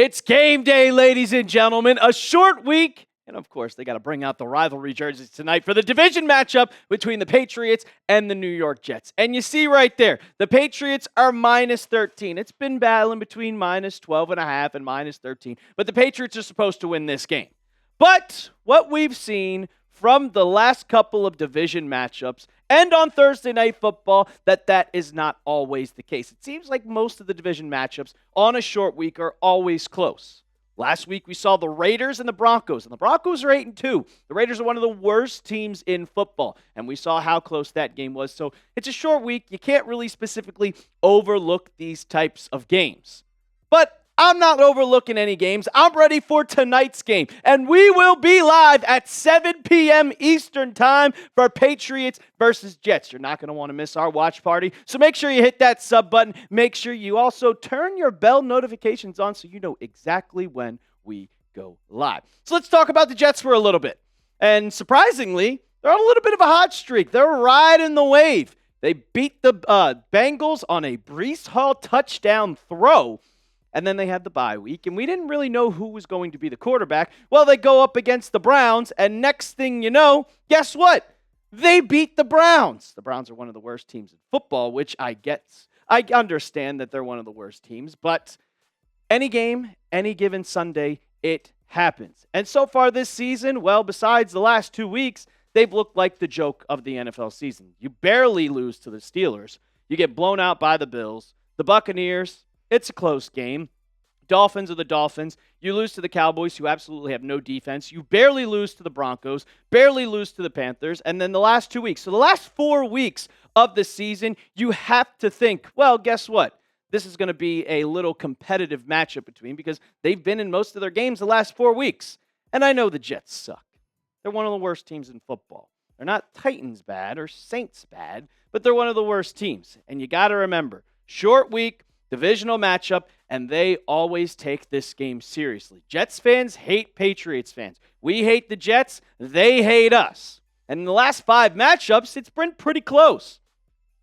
It's game day, ladies and gentlemen. A short week. And of course, they got to bring out the rivalry jerseys tonight for the division matchup between the Patriots and the New York Jets. And you see right there, the Patriots are minus 13. It's been battling between minus 12.5 and minus 13. But the Patriots are supposed to win this game. But what we've seen from the last couple of division matchups and on Thursday Night Football, that is not always the case. It seems like most of the division matchups on a short week are always close. Last week, we saw the Raiders and the Broncos are 8-2. The Raiders are one of the worst teams in football, and we saw how close that game was. So it's a short week. You can't really specifically overlook these types of games. But I'm not overlooking any games. I'm ready for tonight's game, and we will be live at 7 p.m. Eastern Time for Patriots versus Jets. You're not going to want to miss our watch party, so make sure you hit that sub button. Make sure you also turn your bell notifications on so you know exactly when we go live. So let's talk about the Jets for a little bit. And surprisingly, they're on a little bit of a hot streak. They're riding the wave. They beat the Bengals on a Breece Hall touchdown throw. And then they had the bye week, and we didn't really know who was going to be the quarterback. Well, they go up against the Browns, and next thing you know, guess what? They beat the Browns. The Browns are one of the worst teams in football, which I get. I understand that they're one of the worst teams, but any game, any given Sunday, it happens. And so far this season, well, besides the last 2 weeks, they've looked like the joke of the NFL season. You barely lose to the Steelers. You get blown out by the Bills. The Buccaneers, it's a close game. Dolphins are the Dolphins. You lose to the Cowboys, who absolutely have no defense. You barely lose to the Broncos, barely lose to the Panthers. And then the last 2 weeks. So the last 4 weeks of the season, you have to think, well, guess what? This is going to be a little competitive matchup between because they've been in most of their games the last 4 weeks. And I know the Jets suck. They're one of the worst teams in football. They're not Titans bad or Saints bad, but they're one of the worst teams. And you got to remember, short week, divisional matchup, and they always take this game seriously. Jets fans hate Patriots fans. We hate the Jets. They hate us. And in the last 5 matchups, it's been pretty close.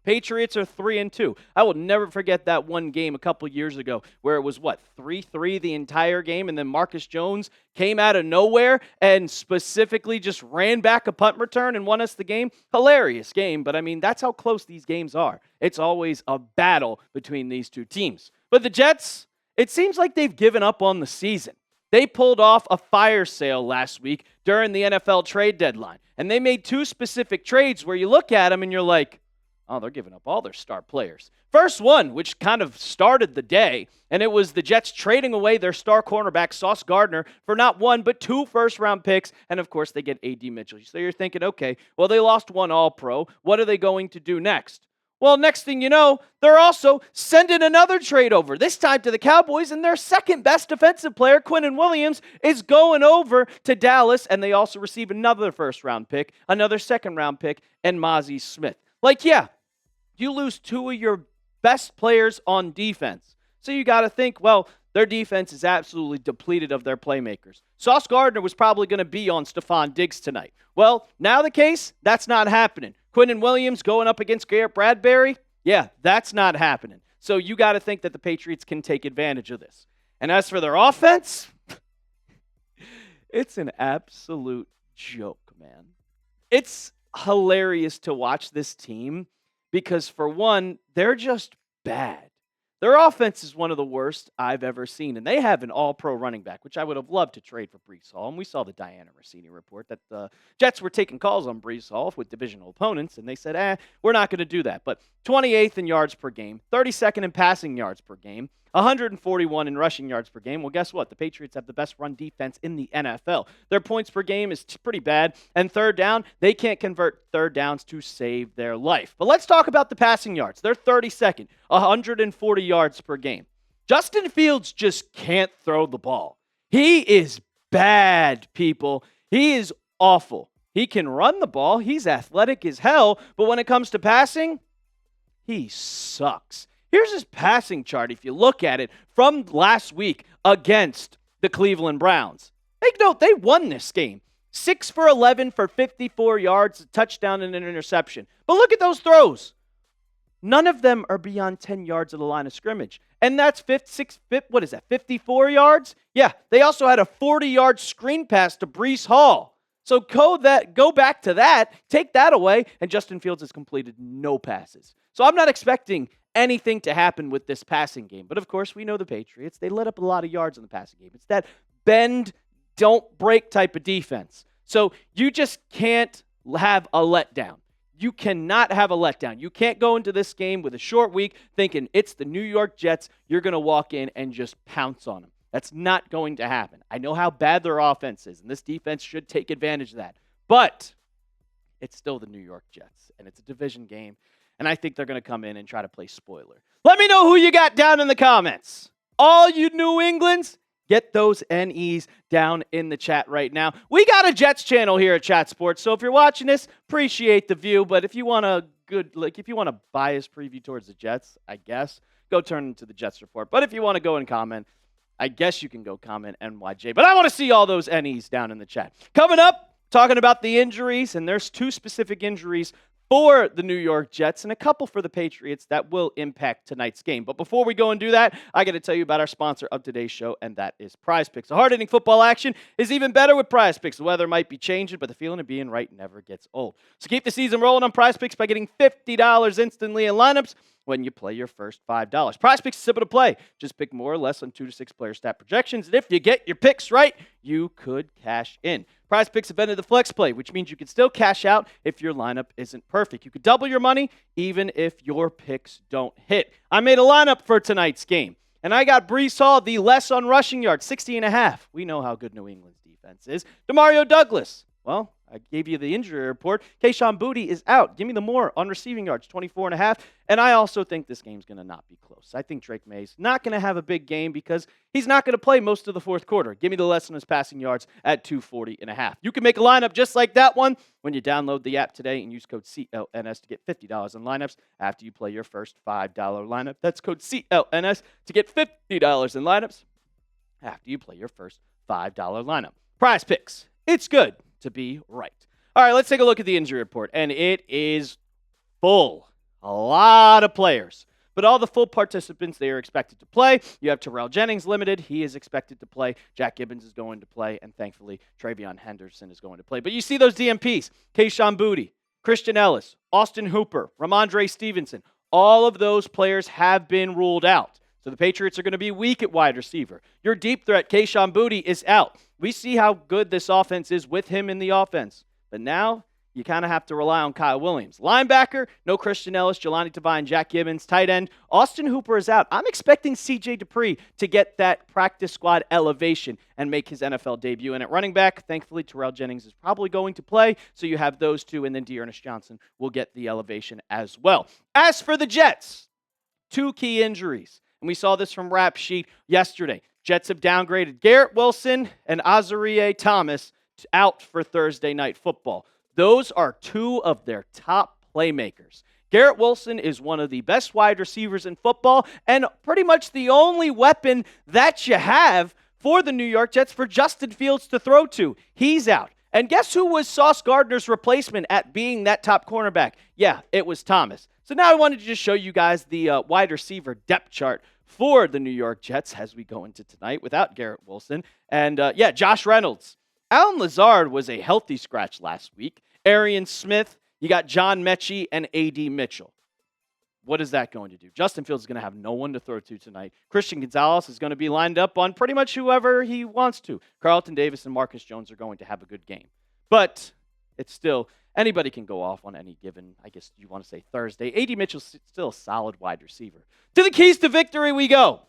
Patriots are 3-2. I will never forget that one game a couple years ago where it was, 3-3 the entire game, and then Marcus Jones came out of nowhere and specifically just ran back a punt return and won us the game. Hilarious game, but I mean, that's how close these games are. It's always a battle between these two teams. But the Jets, it seems like they've given up on the season. They pulled off a fire sale last week during the NFL trade deadline, and they made 2 specific trades where you look at them and you're like, oh, they're giving up all their star players. First one, which kind of started the day, and it was the Jets trading away their star cornerback, Sauce Gardner, for not 1, but 2 first-round picks, and of course, they get A.D. Mitchell. So you're thinking, okay, well, they lost 1 All-Pro. What are they going to do next? Well, next thing you know, they're also sending another trade over, this time to the Cowboys, and their second-best defensive player, Quinnen Williams, is going over to Dallas, and they also receive another first-round pick, another second-round pick, and Mozzie Smith. Yeah, you lose 2 of your best players on defense. So you got to think, well, their defense is absolutely depleted of their playmakers. Sauce Gardner was probably going to be on Stephon Diggs tonight. Well, now the case, that's not happening. Quinnen Williams going up against Garrett Bradbury, yeah, that's not happening. So you got to think that the Patriots can take advantage of this. And as for their offense, it's an absolute joke, man. It's hilarious to watch this team. Because, for one, they're just bad. Their offense is one of the worst I've ever seen. And they have an all-pro running back, which I would have loved to trade for Breece Hall. And we saw the Diana Rossini report that the Jets were taking calls on Breece Hall with divisional opponents. And they said, we're not going to do that. But 28th in yards per game, 32nd in passing yards per game, 141 in rushing yards per game. Well, guess what? The Patriots have the best run defense in the NFL. Their points per game is pretty bad. And third down, they can't convert third downs to save their life. But let's talk about the passing yards. They're 32nd, 140 yards per game. Justin Fields just can't throw the ball. He is bad, people. He is awful. He can run the ball. He's athletic as hell. But when it comes to passing, he sucks. Here's his passing chart, if you look at it, from last week against the Cleveland Browns. Make note, they won this game. 6 for 11 for 54 yards, a touchdown and an interception. But look at those throws. None of them are beyond 10 yards of the line of scrimmage. And that's 54 yards? Yeah, they also had a 40-yard screen pass to Breece Hall. So go back to that, take that away, and Justin Fields has completed no passes. So I'm not expecting anything to happen with this passing game. But of course, we know the Patriots. They let up a lot of yards in the passing game. It's that bend, don't break type of defense. So you just can't have a letdown. You cannot have a letdown. You can't go into this game with a short week thinking it's the New York Jets. You're going to walk in and just pounce on them. That's not going to happen. I know how bad their offense is, and this defense should take advantage of that. But it's still the New York Jets, and it's a division game, and I think they're going to come in and try to play spoiler. Let me know who you got down in the comments. All you New Englands, get those NEs down in the chat right now. We got a Jets channel here at Chat Sports, so if you're watching this, appreciate the view, but if you want a bias preview towards the Jets, I guess, go turn into the Jets report. But if you want to go and comment, I guess you can go comment NYJ. But I want to see all those NEs down in the chat. Coming up, talking about the injuries, and there's 2 specific injuries for the New York Jets and a couple for the Patriots that will impact tonight's game. But before we go and do that, I got to tell you about our sponsor of today's show, and that is PrizePicks. The hard-hitting football action is even better with PrizePicks. The weather might be changing, but the feeling of being right never gets old. So keep the season rolling on PrizePicks by getting $50 instantly in lineups when you play your first $5. PrizePicks is simple to play. Just pick more or less on 2 to 6 player stat projections, and if you get your picks right, you could cash in. PrizePicks invented the flex play, which means you can still cash out if your lineup isn't perfect. You could double your money even if your picks don't hit. I made a lineup for tonight's game, and I got Breece Hall, the less on rushing yards, 60.5. We know how good New England's defense is. Demario Douglas, well, I gave you the injury report. Kayshon Boutte is out. Give me the more on receiving yards, 24.5. And I also think this game's going to not be close. I think Drake May's not going to have a big game because he's not going to play most of the fourth quarter. Give me the less on his passing yards at 240.5. You can make a lineup just like that one when you download the app today and use code CLNS to get $50 in lineups after you play your first $5 lineup. That's code CLNS to get $50 in lineups after you play your first $5 lineup. PrizePicks. It's good to be right. All right, let's take a look at the injury report, and it is full. A lot of players, but all the full participants, they are expected to play. You have Terrell Jennings limited. He is expected to play. Jack Gibbons is going to play, and thankfully, Travion Henderson is going to play. But you see those DMPs, Kayshon Boutte, Christian Ellis, Austin Hooper, Ramondre Stevenson. All of those players have been ruled out. So the Patriots are going to be weak at wide receiver. Your deep threat, Kayshon Boutte, is out. We see how good this offense is with him in the offense. But now you kind of have to rely on Kyle Williams. Linebacker, no Christian Ellis, Jelani Tavai, Jack Gibbons. Tight end, Austin Hooper is out. I'm expecting C.J. Dupree to get that practice squad elevation and make his NFL debut. And at running back, thankfully, Terrell Jennings is probably going to play. So you have those 2, and then Dearness Johnson will get the elevation as well. As for the Jets, 2 key injuries. And we saw this from Rap Sheet yesterday. Jets have downgraded Garrett Wilson and Azareeh Thomas out for Thursday Night Football. Those are 2 of their top playmakers. Garrett Wilson is one of the best wide receivers in football and pretty much the only weapon that you have for the New York Jets for Justin Fields to throw to. He's out. And guess who was Sauce Gardner's replacement at being that top cornerback? Yeah, it was Thomas. So now I wanted to just show you guys the wide receiver depth chart for the New York Jets as we go into tonight without Garrett Wilson. And Josh Reynolds. Alan Lazard was a healthy scratch last week. Arian Smith, you got John Mechie and A.D. Mitchell. What is that going to do? Justin Fields is going to have no one to throw to tonight. Christian Gonzalez is going to be lined up on pretty much whoever he wants to. Carlton Davis and Marcus Jones are going to have a good game. But it's still, anybody can go off on any given, I guess you want to say Thursday. A.D. Mitchell's still a solid wide receiver. To the keys to victory we go.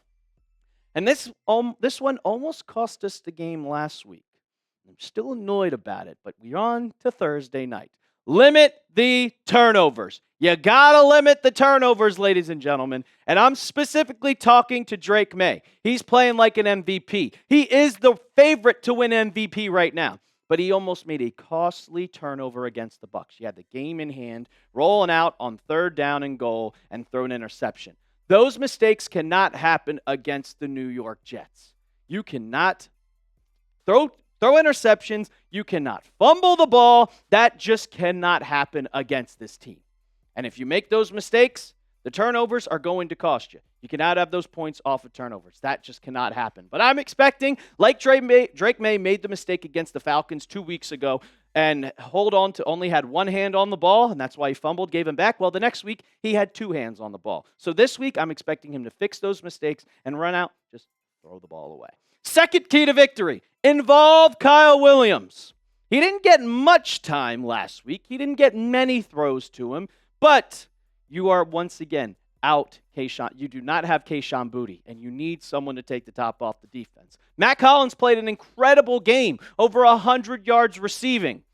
And this one almost cost us the game last week. I'm still annoyed about it, but we're on to Thursday night. Limit the turnovers. You got to limit the turnovers, ladies and gentlemen. And I'm specifically talking to Drake May. He's playing like an MVP. He is the favorite to win MVP right now. But he almost made a costly turnover against the Bucs. He had the game in hand, rolling out on 3rd down and goal, and throw an interception. Those mistakes cannot happen against the New York Jets. You cannot throw interceptions. You cannot fumble the ball. That just cannot happen against this team. And if you make those mistakes, The turnovers are going to cost you. You cannot have those points off of turnovers. That just cannot happen. But I'm expecting, like Drake May made the mistake against the Falcons 2 weeks ago and only had one hand on the ball, and that's why he fumbled, gave him back. Well, the next week, he had two hands on the ball. So this week, I'm expecting him to fix those mistakes and run out, just throw the ball away. Second key to victory, involve Kyle Williams. He didn't get much time last week. He didn't get many throws to him, but you are once again out Kayshon. You do not have Kayshon Boutte, and you need someone to take the top off the defense. Matt Collins played an incredible game, over 100 yards receiving.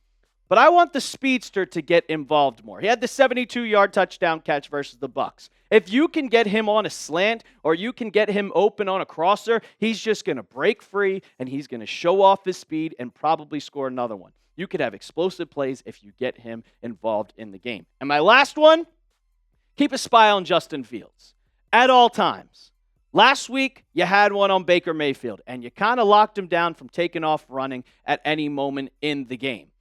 But I want the speedster to get involved more. He had the 72-yard touchdown catch versus the Bucs. If you can get him on a slant or you can get him open on a crosser, he's just going to break free and he's going to show off his speed and probably score another one. You could have explosive plays if you get him involved in the game. And my last one, keep a spy on Justin Fields at all times. Last week, you had one on Baker Mayfield, and you kind of locked him down from taking off running at any moment in the game.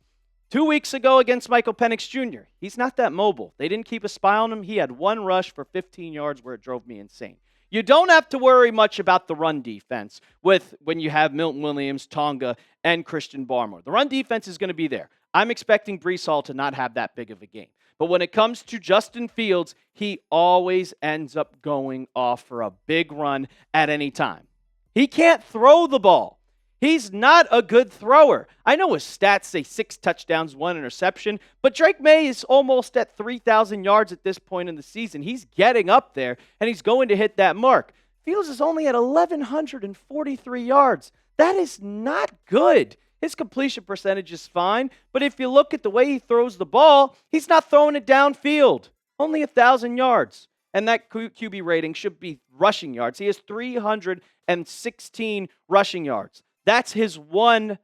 2 weeks ago against Michael Penix Jr., he's not that mobile. They didn't keep a spy on him. He had one rush for 15 yards where it drove me insane. You don't have to worry much about the run defense when you have Milton Williams, Tonga, and Christian Barmore. The run defense is going to be there. I'm expecting Breece Hall to not have that big of a game. But when it comes to Justin Fields, he always ends up going off for a big run at any time. He can't throw the ball. He's not a good thrower. I know his stats say 6 touchdowns, 1 interception, but Drake May is almost at 3,000 yards at this point in the season. He's getting up there, and he's going to hit that mark. Fields is only at 1,143 yards. That is not good. His completion percentage is fine, but if you look at the way he throws the ball, he's not throwing it downfield. Only 1,000 yards. And that QB rating should be rushing yards. He has 316 rushing yards. That's his one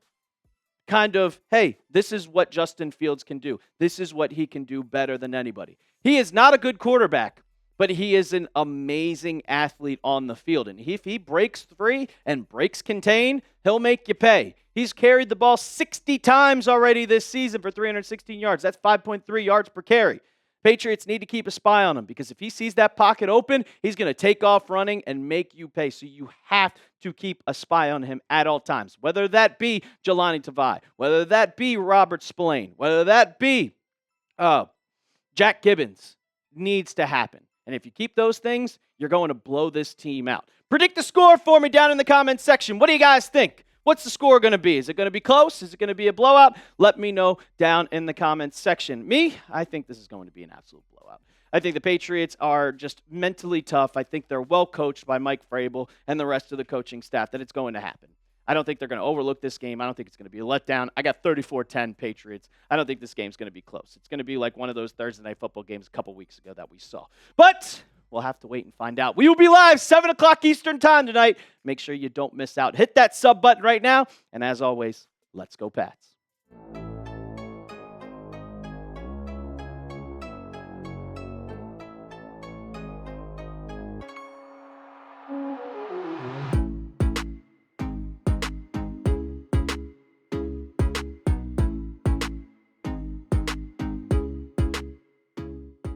kind of, hey, this is what Justin Fields can do. This is what he can do better than anybody. He is not a good quarterback, but he is an amazing athlete on the field. And if he breaks free and breaks contain, he'll make you pay. He's carried the ball 60 times already this season for 316 yards. That's 5.3 yards per carry. Patriots need to keep a spy on him because if he sees that pocket open, he's going to take off running and make you pay. So you have to keep a spy on him at all times, whether that be Jelani Tavai, whether that be Robert Spillane, whether that be Jack Gibbons. Needs to happen. And if you keep those things, you're going to blow this team out. Predict the score for me down in the comments section. What do you guys think? What's the score going to be? Is it going to be close? Is it going to be a blowout? Let me know down in the comments section. I think this is going to be an absolute blowout. I think the Patriots are just mentally tough. I think they're well coached by Mike Vrabel and the rest of the coaching staff that it's going to happen. I don't think they're going to overlook this game. I don't think it's going to be a letdown. I got 34-10 Patriots. I don't think this game's going to be close. It's going to be like one of those Thursday Night Football games a couple weeks ago that we saw. But we'll have to wait and find out. We will be live 7 o'clock Eastern time tonight. Make sure you don't miss out. Hit that sub button right now. And as always, let's go Pats.